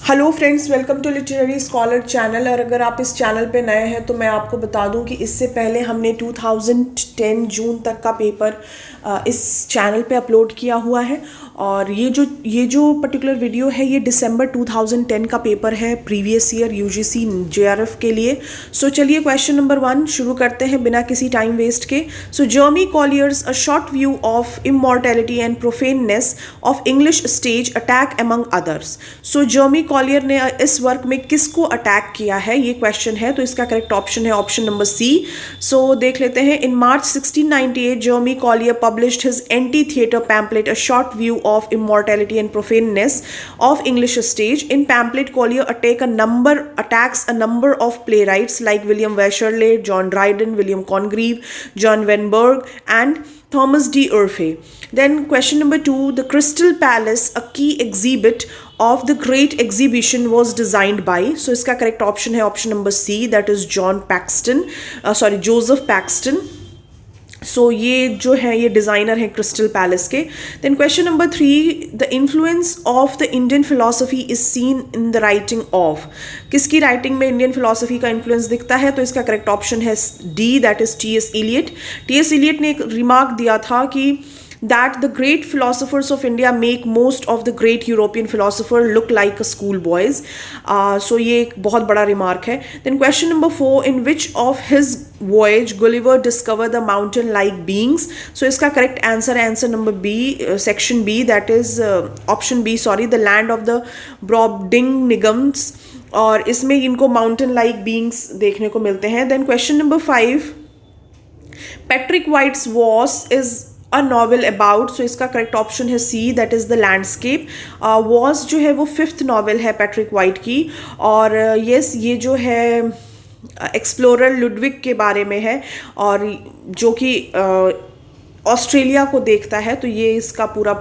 Hello friends, welcome to literary scholar channel. और अगर आप इस चैनल पे नए हैं तो मैं आपको बता दूं कि इससे पहले हमने 2010 जून तक का पेपर इस चैनल पे अपलोड किया हुआ है। और ये जो पर्टिकुलर वीडियो है ये दिसंबर 2010 का पेपर है, प्रीवियस ईयर यूजीसी जेआरएफ के लिए। सो चलिए क्वेश्चन नंबर 1 शुरू करते हैं बिना किसी टाइम वेस्ट के। So Jeremy Collier's a short view of immortality and profaneness of English stage attack among others. So Jeremy Collier ने इस वर्क में किसको अटैक किया है, ये क्वेश्चन है। तो इसका करेक्ट ऑप्शन है ऑप्शन नंबर सी। सो देख लेते हैं। In March 1698 Jeremy Collier published his anti theatre pamphlet a short view of immortality and profaneness of English stage. In pamphlet, Collier attacks a number of playwrights like William Wycherley, John Dryden, William Congreve, John Wenberg, and Thomas D. Urfey. Then question number 2, the Crystal Palace, a key exhibit of the Great Exhibition, was designed by. So इसका correct option है option number C, that is Joseph Paxton. So ये जो है ये designer है Crystal Palace के। Then question number 3, the influence of the Indian philosophy is seen in the writing of. किसकी writing में इंडियन फिलोसफी का इन्फ्लुएंस दिखता है? तो इसका करेक्ट ऑप्शन है D, that is T S. Eliot. T S. Eliot ने एक रिमार्क दिया था कि that the great philosophers of India make most of the great European philosopher look like a schoolboys. So ये एक बहुत बड़ा रिमार्क है। Then question number 4, in which of his voyage Gulliver discovered the mountain-like beings? So इसका correct answer है answer number B, section B, that is option B, sorry, the land of the Brobdingnagons। और इसमें इनको mountain-like beings देखने को मिलते हैं। Then question number 5, Patrick White's Was is a novel about. So इसका करेक्ट ऑप्शन है C, that is the landscape. Was जो है वो 5th नॉवल है पैट्रिक वाइट की। और यस ये जो है एक्सप्लोरर लुडविग के बारे में है, और जो कि ऑस्ट्रेलिया को देखता है। तो ये इसका पूरा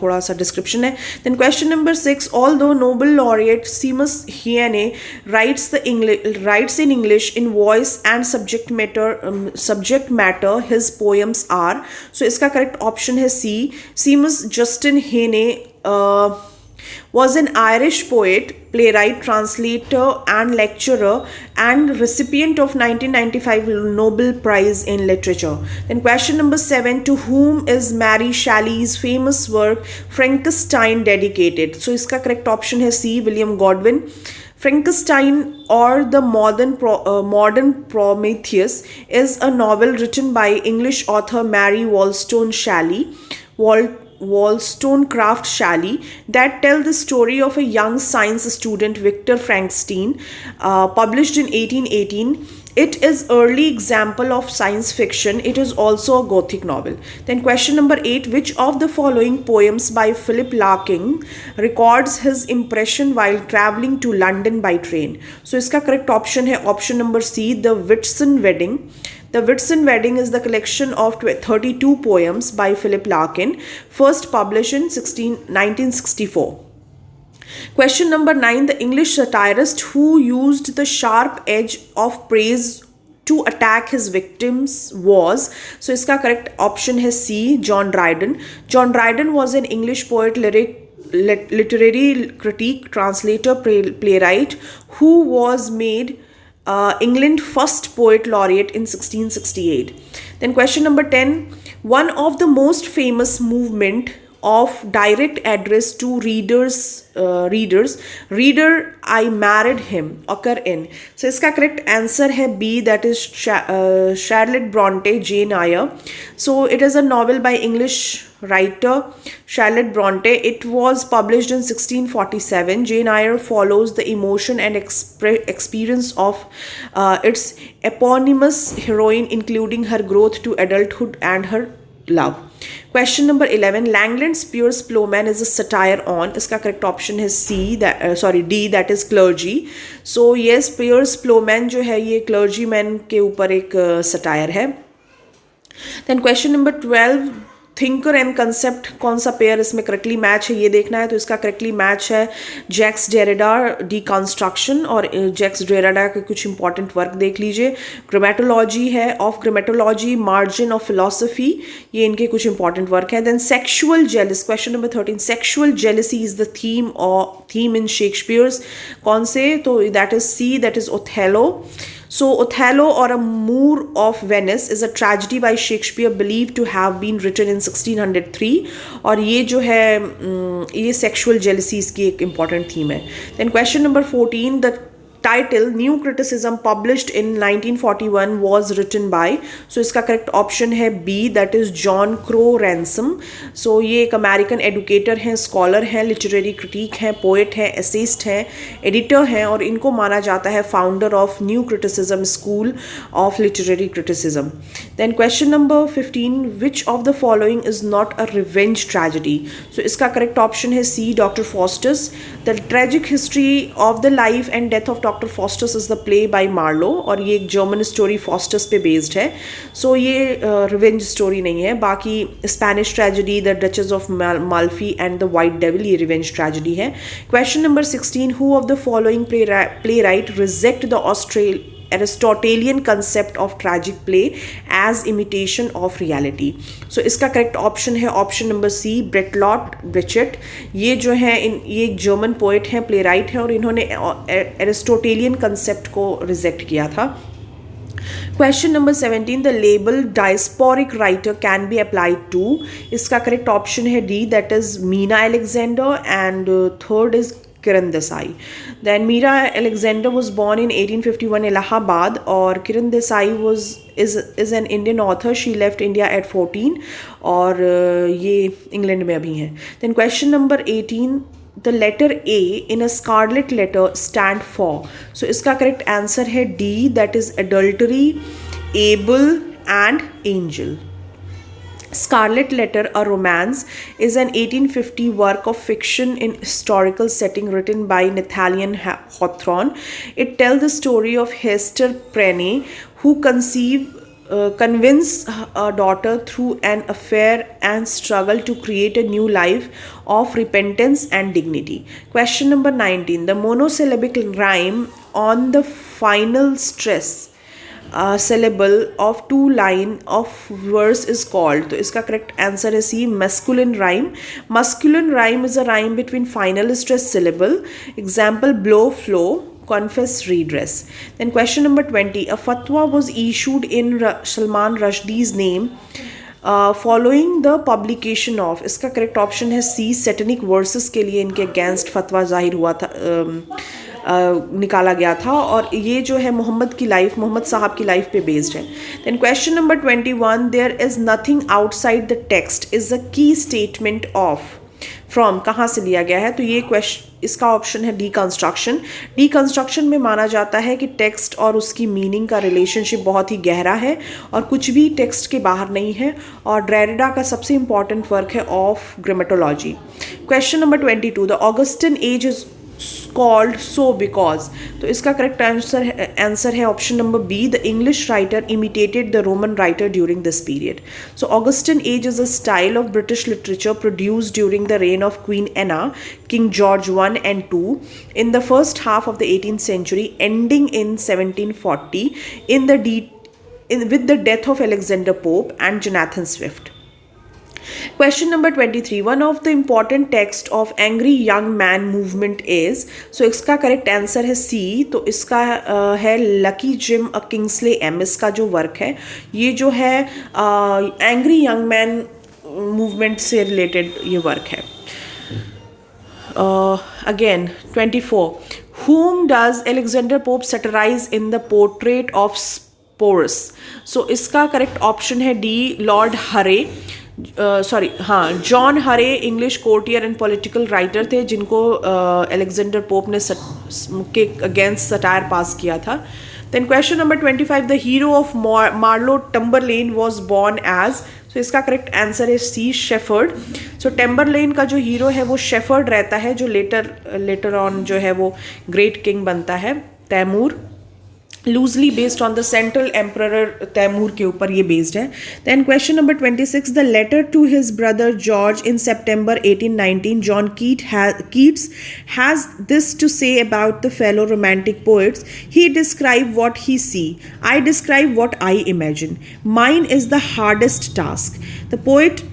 थोड़ा सा डिस्क्रिप्शन है। Then question number 6, although Nobel laureate Seamus Heaney writes in English in voice and subject matter his poems are. So इसका करेक्ट ऑप्शन है C, Seamus Justin Heaney was an Irish poet, playwright, translator, and lecturer, and recipient of 1995 Nobel Prize in Literature. Then question number 7, to whom is Mary Shelley's famous work Frankenstein dedicated? So इसका correct option है C, William Godwin. Frankenstein or the modern Prometheus is a novel written by English author Mary Wollstonecraft Shelley that tell the story of a young science student Victor Frankenstein, published in 1818. It is early example of science fiction. It is also a Gothic novel. Then question number 8, which of the following poems by Philip Larkin records his impression while traveling to London by train? So इसका correct option है option number C, The Whitsun Wedding. The Whitsun Wedding is the collection of 32 poems by Philip Larkin, first published in 1964. Question number 9, the English satirist who used the sharp edge of praise to attack his victims was. So इसका correct option है C, John Dryden. John Dryden was an English poet, literary critic, translator, playwright who was made England first poet laureate in 1668. Then question number 10, one of the most famous movement of direct address to readers, reader I married him, occur in. So इसका correct answer है B, that is Charlotte Bronte, Jane Eyre. So it is a novel by English writer Charlotte Bronte. It was published in 1647. Jane Eyre follows the emotion and experience of its eponymous heroine, including her growth to adulthood and her love. Question number 11, Langland's Piers Plowman is a satire on. इसका correct option है C, D, that is clergy. So yes, Piers Plowman जो है ये clergyman के ऊपर एक satire है. Then question number 12, thinker and concept कौन सा पेयर इसमें करेक्टली मैच है ये देखना है। तो इसका करेक्टली मैच है जैक्स डेरिडा डिकंस्ट्रक्शन, और जैक्स डेरिडा के कुछ इंपॉर्टेंट वर्क देख लीजिए। ग्रामेटोलॉजी है, of grammatology, margin of philosophy, ये इनके कुछ इंपॉर्टेंट वर्क हैं। Then sexual jealous, question number 13, sexual jealousy is the theme in Shakespeare's, कौन से? तो that is C, that is Othello. So Othello or a Moor of Venice is a tragedy by Shakespeare believed to have been written in 1603, और ये जो है ये sexual jealousy की एक important theme है। Then question number 14, the title New Criticism published in 1941 was written by, so इसका correct option है B, that is John Crow Ransom। so ये एक American educator हैं, scholar हैं, literary critic हैं, poet हैं, essayist हैं, editor हैं, और इनको माना जाता है founder of New Criticism School of Literary Criticism। then question number 15, which of the following is not a revenge tragedy? so इसका correct option है C, Dr. Faustus। the tragic history of the life and death of doctor Faustus is the play by Marlowe, और ये एक German story Faustus पे based है। So ये revenge story नहीं है। बाकी Spanish tragedy the Duchess of Malfi and the White Devil, ये रिवेंज ट्रेजेडी है। Question number 16, who of the following playwright reject the Aristotelian concept of tragic play as imitation of reality? so इसका correct option है option number C, Bertolt Brecht. ये जो है ये एक German poet हैं, playwright हैं, और इन्होंने एरिस्टोटेलियन कंसेप्ट को रिजेक्ट किया था। Question number 17, the label diasporic writer can be applied to, इसका करेक्ट ऑप्शन है D, that is Meena Alexander, and third is Kiran Desai। Then Meera Alexander was born in 1851 Allahabad, और Kiran Desai is an Indian author। She left India at 14, और ये England में अभी हैं। Then question number 18, the letter A in a scarlet letter stand for, so इसका correct answer है D, that is adultery, able and angel। Scarlet Letter, a Romance, is an 1850 work of fiction in historical setting written by Nathaniel Hawthorne. It tells the story of Hester Prynne, who convinced a daughter through an affair and struggle to create a new life of repentance and dignity. Question number 19, the monosyllabic rhyme on the final stress syllable of two line of verse is called, तो इसका correct answer है C, masculine rhyme। Masculine rhyme is a rhyme between final stress syllable, example blow, flow, confess, redress। Then question number 20, a fatwa was issued in Salman Rushdie's name following the publication of, इसका correct option है सी, Satinique versus के लिए इनके against फतवा जाहिर हुआ था, निकाला गया था, और ये जो है मोहम्मद की लाइफ, मोहम्मद साहब की लाइफ पे बेस्ड है। Then question number 21, there is nothing outside the text is the key statement of, from कहाँ से लिया गया है? तो ये क्वेश्चन, इसका ऑप्शन है डीकंस्ट्रक्शन। डीकंस्ट्रक्शन में माना जाता है कि टेक्स्ट और उसकी मीनिंग का रिलेशनशिप बहुत ही गहरा है और कुछ भी टेक्स्ट के बाहर नहीं है, और डेरिडा का सबसे इंपॉर्टेंट वर्क है of grammatology. Question number 22, the Augustan age is called so because, तो इसका करेक्ट आंसर है option number B, the English writer imitated the Roman writer during this period। So Augustan age is a style of British literature produced during the reign of Queen Anna, King George I and II in the first half of the 18th century, ending in 1740 with the death of Alexander Pope and Jonathan Swift। Question number 23, one of the important text of angry young man movement is, so इसका correct answer है सी, तो इसका है lucky gym अ Kingsley M, इसका जो work है ये जो है एंग्री यंग मैन मूवमेंट से रिलेटेड ये वर्क है। Again 24, whom does Alexander Pope satirize in the portrait of Sporus? so इसका करेक्ट ऑप्शन है D, Lord Hare, John Hare English courtier and political writer थे जिनको अलेक्जेंडर पोप ने के against satire पास किया था। Then question number 25, the hero of Marlowe Tamburlaine was born as, so इसका करेक्ट आंसर है सी, शेफर्ड। सो टम्बरलेन का जो हीरो है वो शेफर्ड रहता है, जो लेटर ऑन जो है वो ग्रेट किंग बनता है, Timur. Loosely based on the central emperor Timur के ऊपर ये बेस्ड है. Then question number 26, the letter to his brother George in September 1819, John Keats has this to say about the fellow romantic poets. He described what he see. I describe what I imagine. Mine is the hardest task. The poet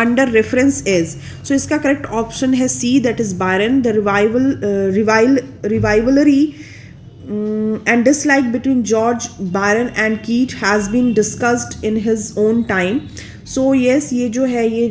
under reference is, so इसका correct option है C, that is Byron. The rivalry and dislike between George Byron and Keats has been discussed in his own time. So yes, ये जो है ये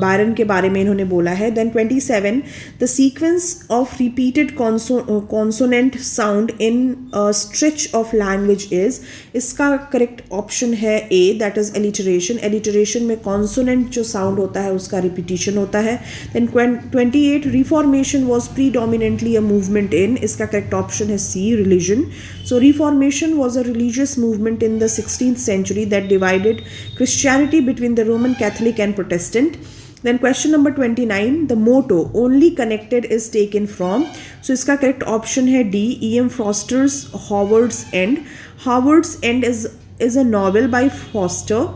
Byron के बारे में इन्होंने बोला है. Then 27, the sequence of repeated consonant sound in a stretch of language is, इसका correct option है A, that is alliteration. Alliteration में consonant जो sound होता है उसका repetition होता है. Then 28, reformation was predominantly a movement in, इसका correct option है C, religion. So reformation was a religious movement in the 16th century that divided Christianity between the Roman Catholic and Protestant. Then question number 29, the motto only connected is taken from, so इसका correct option है D, E.M. Foster's Howard's End. Howard's End is a novel by Foster,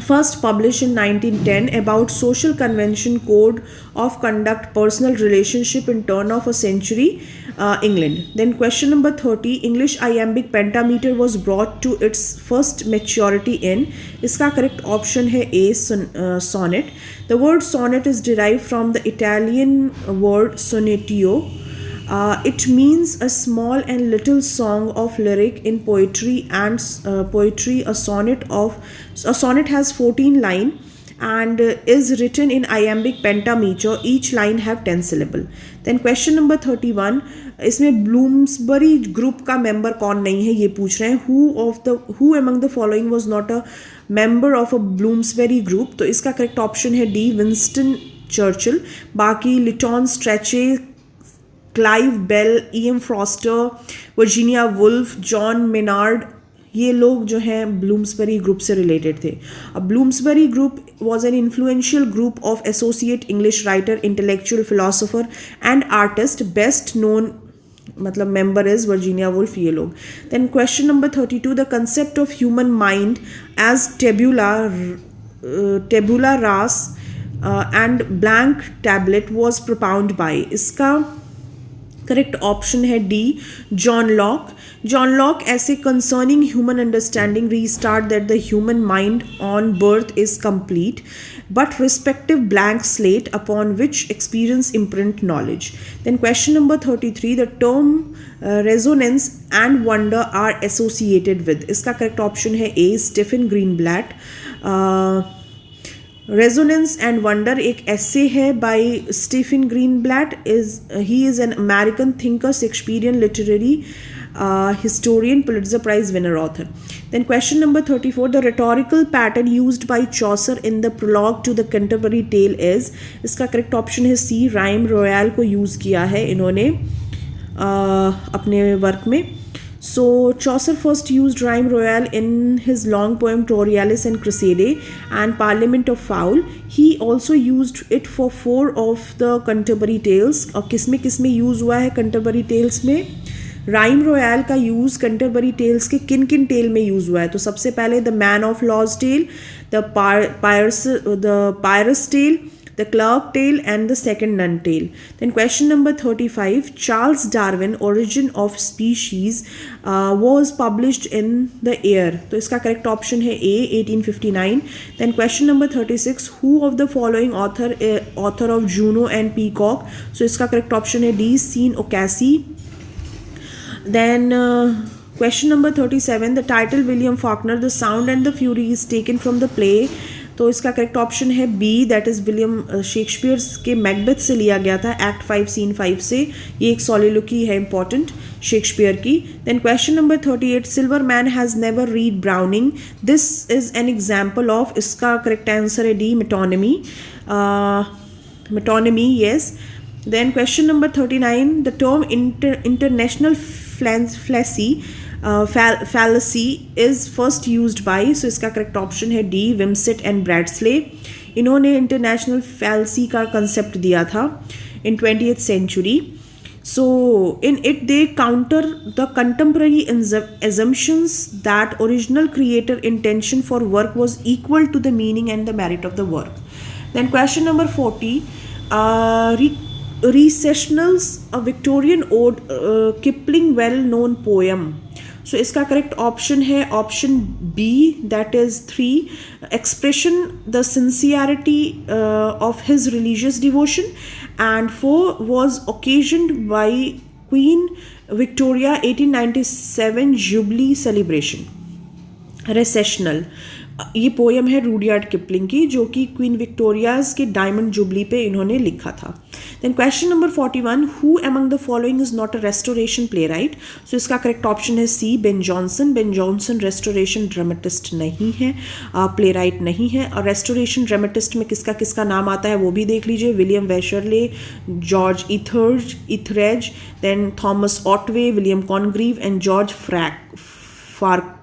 first published in 1910, about social convention, code of conduct, personal relationship in turn of a century England. Then question number 30, English iambic pentameter was brought to its first maturity in, इसका correct option है A, sonnet. The word sonnet is derived from the Italian word sonetio. It means a small and little song of lyric in poetry and poetry. A sonnet has 14 lines and is written in iambic pentameter. Each line have 10 syllable. Then question number 31, इसमें Bloomsbury group का member कौन नहीं है ये पूछ रहे हैं. who among the following was not a member of a Bloomsbury group, तो इसका करेक्ट ऑप्शन है डी, विंस्टन चर्चिल. बाकी Lytton Strachey, Clive Bell, E.M. Forster, Virginia Woolf, John Maynard, ये लोग जो हैं ब्लूम्सबरी ग्रुप से रिलेटेड थे. अब Bloomsbury group was an influential group of associate English writer, intellectual, philosopher and artist. Best known मतलब member is Virginia Woolf, ये लोग. Then question number 32, the concept of human mind as tabula rasa and blank tablet was propounded by, इसका correct option है D, John Locke. John Locke essay concerning human understanding restart that the human mind on birth is complete but respective blank slate upon which experience imprint knowledge. Then question number 33, the term resonance and wonder are associated with, इसका correct option है A, Stephen Greenblatt. Resonance and Wonder एक essay है by Stephen Greenblatt. He is an American thinker, Shakespearean literary historian, Pulitzer Prize winner, author. Then question number 34, the rhetorical pattern used by Chaucer in the prologue to the Canterbury Tale is, इसका correct option है C, rhyme royale को use किया है इन्होंने अपने work में. So Chaucer first used rhyme royale in his long poem Troilus and Cresside and Parliament of Foul. He also used it for 4 of the Canterbury Tales. और किस में use हुआ है Canterbury Tales में? राइम रॉयल का use Canterbury tales के किन tell में यूज़ हुआ है? तो सबसे पहले the man of law's tale, the prioress tale, the clerk tale and the second nun tale. Then question number 35, Charles Darwin origin of species was published in the year, तो इसका correct option है A, 1859. Then question number 36, who of the following author of Juno and Peacock, so इसका correct option है D, Sean O'Casey. Then question number 37, the title William Faulkner, The Sound and the Fury is taken from the play, तो इसका correct option है B, that is William Shakespeare के Macbeth से लिया गया था, एक्ट 5 सीन 5 से. ये एक सॉलिलोकी है इंपॉर्टेंट शेक्सपियर की. Then question number 38, silver man has never read Browning, this is an example of, इसका करेक्ट आंसर है D, metonymy, yes. Then question number 39, the term international fallacy is first used by, so इसका correct option है D, Wimsatt and Bradley. इन्होंने international fallacy का concept दिया था in 20th century. So in it they counter the contemporary assumptions that original creator intention for work was equal to the meaning and the merit of the work. Then question number 40, recessionals, a Victorian ode, Kipling well known poem. So इसका correct option है option B, that is 3, expression the sincerity of his religious devotion, and 4 was occasioned by Queen Victoria 1897 jubilee celebration. Recessional, ये poem है Rudyard Kipling की, जो कि Queen Victoria's के diamond jubilee पे इन्होंने लिखा था. Then question number 41, who among the following is not a restoration playwright. So इसका करेक्ट ऑप्शन है C, Ben Jonson. Ben Jonson restoration dramatist नहीं है, प्ले राइट नहीं है. और रेस्टोरेशन ड्रामेटिस्ट में किसका किसका नाम आता है वो भी देख लीजिए. William Wycherley, George Etherege, then Thomas Otway, William Congreve and George Farquhar.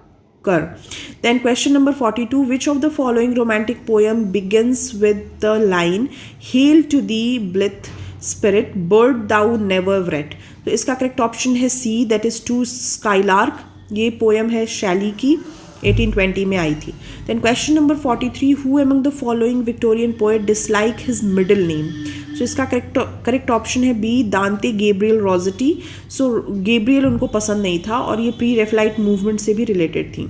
Then question number 42, which of the following romantic poem begins with the line hail to thee blithe spirit bird thou never wret. तो इसका correct option है C, that is to skylark. ये poem है Shelley की, 1820 में आई थी. Then question number 43, who among the following Victorian poet dislike his middle name. So इसका करेक्ट ऑप्शन है B, Dante Gabriel Rossetti. So Gabriel उनको पसंद नहीं था और ये प्री रेफलाइट मूवमेंट से भी रिलेटेड थी.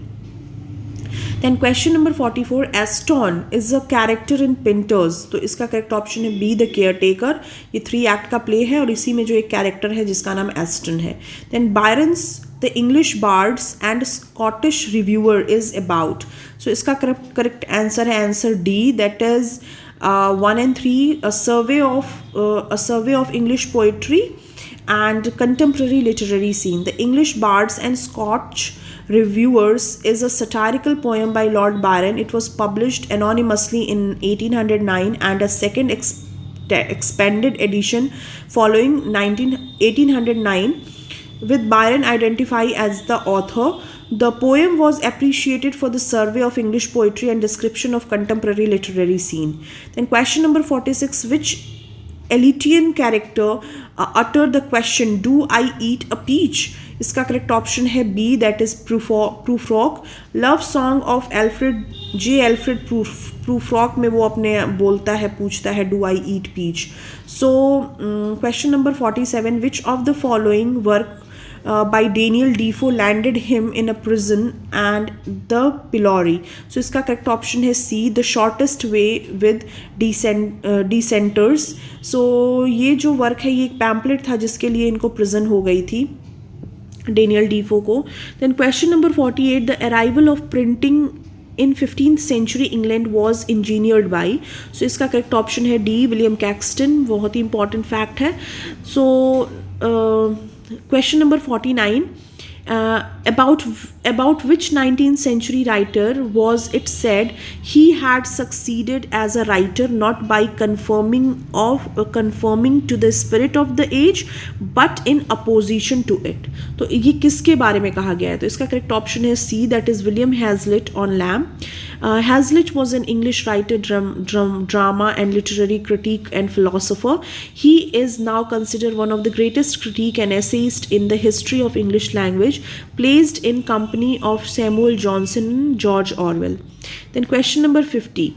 Then question number 44, Aston is a character in Pinter's. तो इसका करेक्ट ऑप्शन है बी, द केयर टेकर. ये 3 एक्ट का प्ले है और इसी में जो एक कैरेक्टर है जिसका नाम एस्टन है. Then Byron's the English bards and Scottish reviewer is about. So इसका करेक्ट आंसर है answer D, that is 1 and 3, a survey of English poetry and contemporary literary scene. The English Bards and Scotch Reviewers is a satirical poem by Lord Byron. It was published anonymously in 1809 and a second expanded edition following 1809 with Byron identified as the author. The poem was appreciated for the survey of English poetry and description of contemporary literary scene. Then question number 46, which Eletian character uttered the question, do I eat a peach? इसका correct option है B, that is Prufrock. Love song of Alfred Prufrock में वो अपने बोलता है, पूछता है do I eat peach. So question number 47, which of the following work by Daniel Defoe landed him in a prison and the pillory. So इसका correct option है C, the shortest way with dissenters. So ये जो work है ये एक pamphlet था जिसके लिए इनको प्रिजन हो गई थी डेनियल डीफो को. Then question number 48, the arrival of printing in 15th century England was engineered by. So इसका करेक्ट ऑप्शन है डी, विलियम कैक्सटन. बहुत ही इंपॉर्टेंट फैक्ट है. सो question number 49, about which 19th century writer was it said he had succeeded as a writer not by conforming to the spirit of the age but in opposition to it. तो ये किसके बारे में कहा गया है? तो इसका करेक्ट ऑप्शन है C, that is William Hazlitt on Lamb. Hazlitt was an English writer, drama and literary critic and philosopher. He is now considered one of the greatest critic and essayist in the history of English language, placed in company of Samuel Johnson and George Orwell. Then question number 50.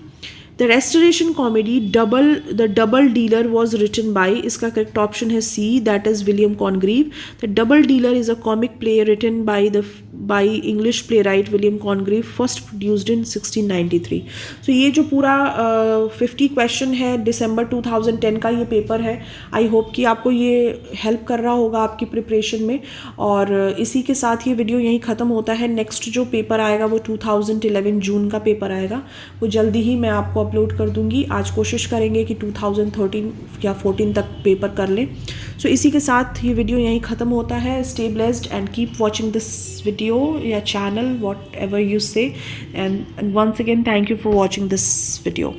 The restoration comedy The Double Dealer was written by. इसका correct option है C, that is William Congreve. The Double Dealer is a comic play written by English playwright William Congreve, first produced in 1693. So ये जो पूरा 50 question है दिसंबर 2010 का ये paper है. I hope कि आपको ये हेल्प कर रहा होगा आपकी प्रिपरेशन में. और इसी के साथ ये वीडियो यहीं ख़त्म होता है. नेक्स्ट जो पेपर आएगा वो 2011 जून का पेपर आएगा, वो जल्दी ही मैं आपको अपलोड कर दूंगी. आज कोशिश करेंगे कि 2013 या 14 तक पेपर कर लें. सो इसी के साथ ये वीडियो यहीं ख़त्म होता है. Stay blessed and keep watching this video या channel, whatever you say. And once again thank you for watching this video.